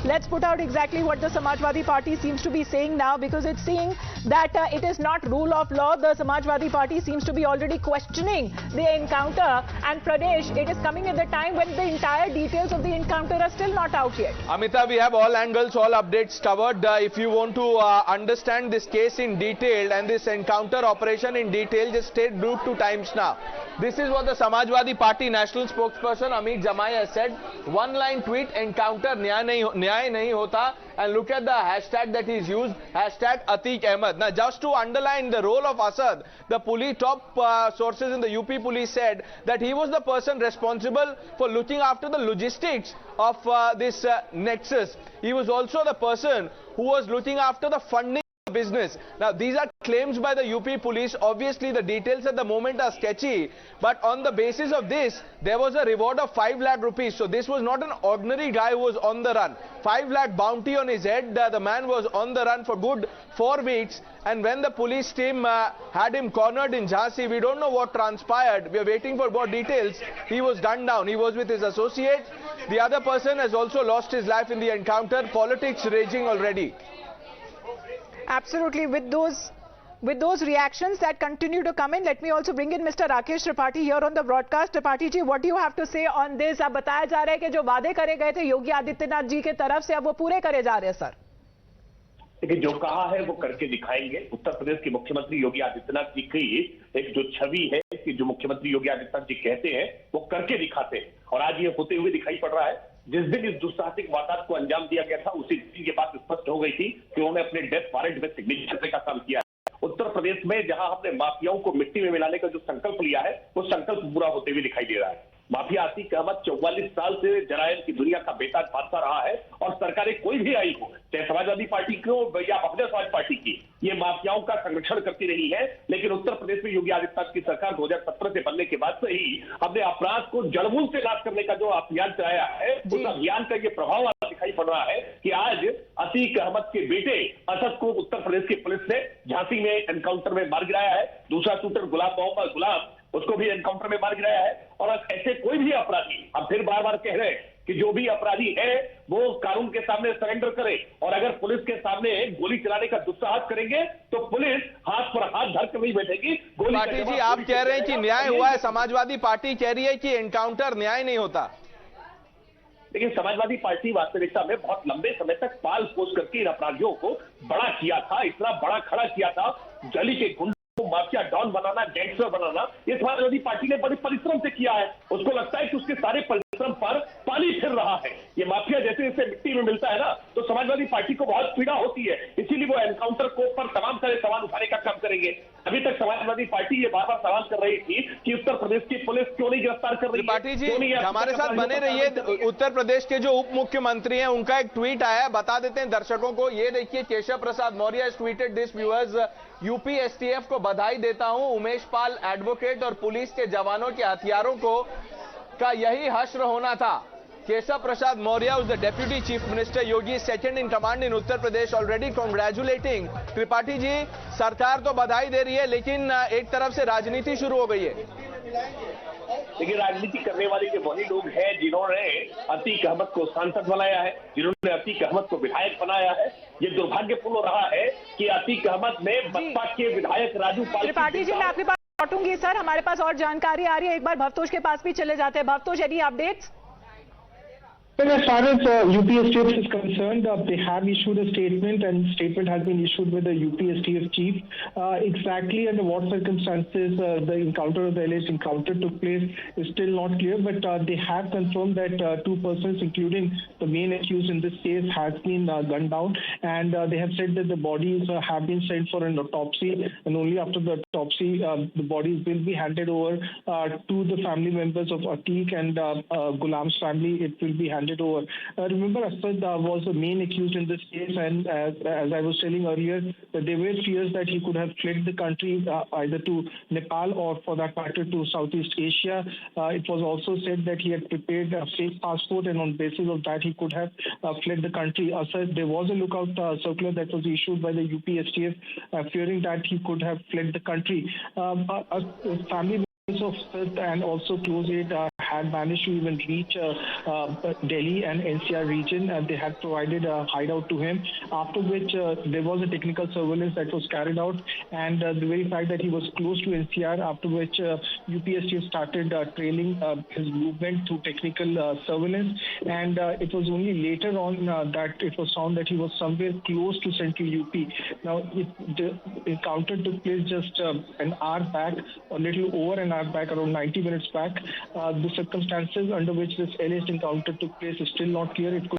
let's put out exactly what the Samajwadi Party seems to be saying now, because it's saying that it is not rule of law. The Samajwadi Party seems to be already questioning the encounter, and Pradesh, it is coming at the time when the entire details of the encounter are still not out yet. Amita, we have all angles, all updates covered. If you want to understand this case in detail and this encounter operation in detail, just stay glued to Times Now. This is what the Samajwadi Party national spokesperson Amit Jamai has said. One-line tweet: encounter न्याय नहीं होता. And look at the hashtag that is used, hashtag Atiq Ahmed. Now, just to underline the role of Asad, the police top sources in the UP police said that he was the person responsible for looking after the logistics of this nexus. He was also the person who was looking after the funding business. Now, these are claims by the UP police. Obviously, the details at the moment are sketchy, but on the basis of this, there was a reward of 5 lakh rupees. So this was not an ordinary guy who was on the run. 5 lakh bounty on his head. The man was on the run for good 4 weeks. And when the police team had him cornered in Jhansi, we don't know what transpired. We are waiting for more details. He was gunned down. He was with his associate. The other person has also lost his life in the encounter. Politics raging already. Absolutely. With those reactions that continue to come in, let me also bring in Mr. Rakesh Tripathi here on the broadcast. Tripathi ji, what do you have to say on this? अब बताया जा रहा है कि जो वादे करे गए थे योगी आदित्यनाथ जी के तरफ से अब वो पूरे करे जा रहे हैं सर। देखिए, जो कहा है वो करके दिखाएंगे। उत्तर प्रदेश के मुख्यमंत्री योगी आदित्यनाथ जी की एक जो छवि है कि जो मुख्यमंत्री योगी आदित्यनाथ जी कहते हैं वो करके दिखाते हैं, और आज ये होते हुए दिखाई पड़ रहा है। जिस दिन इस दुस्साहसिक वारदात को अंजाम दिया गया था, उसी दिन ये बात स्पष्ट हो गई थी कि उन्होंने अपने डेथ वारंट में सिग्नेचर का काम किया। उत्तर प्रदेश में जहां हमने माफियाओं को मिट्टी में मिलाने का जो संकल्प लिया है, वो संकल्प पूरा होते हुए दिखाई दे रहा है। माफिया अतीक अहमद 44 साल से जरायम की दुनिया का बेताज बादशाह रहा है, और सरकारें कोई भी आई हो, चाहे समाजवादी पार्टी की हो या बहुजन समाज पार्टी की, ये माफियाओं का संरक्षण करती रही है। लेकिन उत्तर प्रदेश में योगी आदित्यनाथ की सरकार 2017 से बनने के बाद से ही हमने अपराध को जड़मूल से नाश करने का जो अभियान चलाया है, उस अभियान का ये प्रभाव दिखाई पड़ रहा है कि आज अतीक अहमद के बेटे असद को उत्तर प्रदेश की पुलिस ने झांसी में एनकाउंटर में मार गिराया है। दूसरा शूटर गुलाम उसको भी एनकाउंटर में मार गिराया है। और ऐसे कोई भी अपराधी, हम फिर बार बार कह रहे हैं कि जो भी अपराधी है वो कानून के सामने सरेंडर करे, और अगर पुलिस के सामने गोली चलाने का दुस्साहस करेंगे तो पुलिस हाथ पर हाथ धर कर नहीं बैठेगी। पार्टी जी, आप कह रहे हैं कि न्याय हुआ है, समाजवादी पार्टी कह रही है कि एनकाउंटर न्याय नहीं होता। लेकिन समाजवादी पार्टी वास्तविकता में बहुत लंबे समय तक पाल पोस करके इन अपराधियों को बड़ा किया था, इतना बड़ा खड़ा किया था। गली के गुंडों को माफिया डॉन बनाना, गैंगस्टर बनाना, ये समाजवादी पार्टी ने बड़े परिश्रम से किया है। उसको लगता है कि उसके सारे परिश्रम पर पानी फिर रहा है। ये माफिया जैसे जैसे मिट्टी में मिलता है ना, तो समाजवादी पार्टी को बहुत पीड़ा होती है। इसीलिए वो एनकाउंटर को पर तमाम सारे सवाल उठाने का काम करेंगे। अभी तक समाजवादी पार्टी ये बार बार सवाल कर रही थी कि उत्तर प्रदेश की पुलिस क्यों नहीं गिरफ्तार कर रही है। त्रिपाठी जी, हमारे साथ बने रहिए। उत्तर प्रदेश के जो उप मुख्यमंत्री हैं, उनका एक ट्वीट आया, बता देते हैं दर्शकों को। ये देखिए, Keshav Prasad Maurya has tweeted this. Viewers, UP STF को बधाई देता हूं। उमेश पाल एडवोकेट और पुलिस के जवानों के हथियारों को का यही हश्र होना था। Keshav Prasad Maurya, who's the Deputy Chief Minister, Yogi is second in command in Uttar Pradesh, already congratulating. Tripathi ji, सरकार तो बधाई दे रही है, लेकिन एक तरफ से राजनीति शुरू हो गई है। लेकिन राजनीति करने वाले के वही लोग हैं जिन्होंने अतीक अहमद को सांसद बनाया है, जिन्होंने अतीक अहमद को विधायक बनाया है। ये दुर्भाग्यपूर्ण रहा है कि अतीक अहमद ने बसपा के विधायक राजू पाल। त्रिपाठी जी, मैं आपके पास लौटूंगी सर, हमारे पास और जानकारी आ रही है। एक बार भवतोष के पास भी चले जाते हैं। Bhavtosh, any updates? Well, as far as UPSTF is concerned, they have issued a statement, and statement has been issued by the UPSTF chief. Exactly under what circumstances the encounter, the alleged encounter took place is still not clear, but they have confirmed that 2 persons, including the main accused in this case, has been gunned down, and they have said that the bodies have been sent for an autopsy, and only after the autopsy, the bodies will be handed over to the family members of Atiq and Ghulam's family. It will be handed over. Remember, Asad was the main accused in this case, and as I was telling earlier, that there were fears that he could have fled the country either to Nepal or, for that matter, to Southeast Asia. It was also said that he had prepared a fake passport, and on basis of that, he could have fled the country. Asad, there was a lookout circular that was issued by the UPSTF, fearing that he could have fled the country. Family members of Asad and also close aid had managed to even reach Delhi and NCR region, and they had provided a hideout to him, after which there was a technical surveillance that was carried out, and the very fact that he was close to NCR, after which UPSTF started trailing his movement through technical surveillance, and it was only later on that it was found that he was somewhere close to central UP. Now, the encounter took place just an hour back, a little over an hour back, around 90 minutes back. The circumstances under which this alleged encounter took place is still not clear. It could